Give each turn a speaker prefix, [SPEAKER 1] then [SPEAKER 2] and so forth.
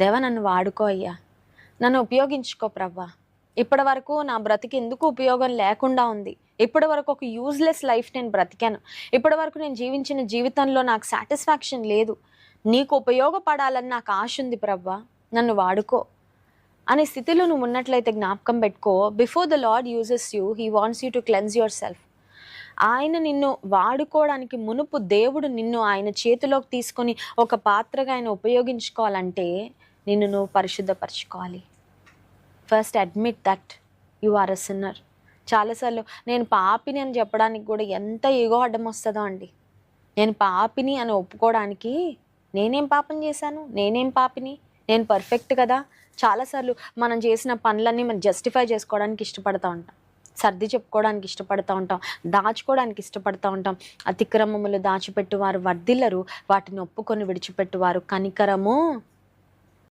[SPEAKER 1] దేవా నన్ను వాడుకో అయ్యా, నన్ను ఉపయోగించుకో ప్రభా. ఇప్పటి వరకు నా బ్రతికి ఎందుకు ఉపయోగం లేకుండా ఉంది. ఇప్పటి వరకు ఒక యూజ్లెస్ లైఫ్ నేను బ్రతికాను. ఇప్పటి వరకు నేను జీవించిన జీవితంలో నాకు సాటిస్ఫాక్షన్ లేదు. నీకు ఉపయోగపడాలని నాకు ఆశ ఉంది ప్రభా, నన్ను వాడుకో అనే స్థితిలో నువ్వు ఉన్నట్లయితే జ్ఞాపకం పెట్టుకో. Before the lord uses you, he wants you to cleanse your self. ఆయన నిన్ను వాడుకోవడానికి మునుపు దేవుడు నిన్ను ఆయన చేతిలోకి తీసుకొని ఒక పాత్రగా ఆయన ఉపయోగించుకోవాలంటే నిన్ను నువ్వు పరిశుద్ధపరచుకోవాలి. First admit that you are a sinner. చాలాసార్లు నేను పాపిని అని చెప్పడానికి కూడా ఎంత ఈగో అడ్డం వస్తుందో అండి. నేను పాపిని అని ఒప్పుకోవడానికి నేనేం పాపం చేశాను, నేనేం పాపిని, నేను పర్ఫెక్ట్ కదా. చాలాసార్లు మనం చేసిన పనులన్నీ మనం జస్టిఫై చేసుకోవడానికి ఇష్టపడుతూ ఉంటాం, సర్ది చెప్పుకోవడానికి ఇష్టపడుతూ ఉంటాం, దాచుకోవడానికి ఇష్టపడుతూ ఉంటాం. అతిక్రమములు దాచిపెట్టువారు వర్ధిల్లరు, వాటిని ఒప్పుకొని విడిచిపెట్టువారు కనికరము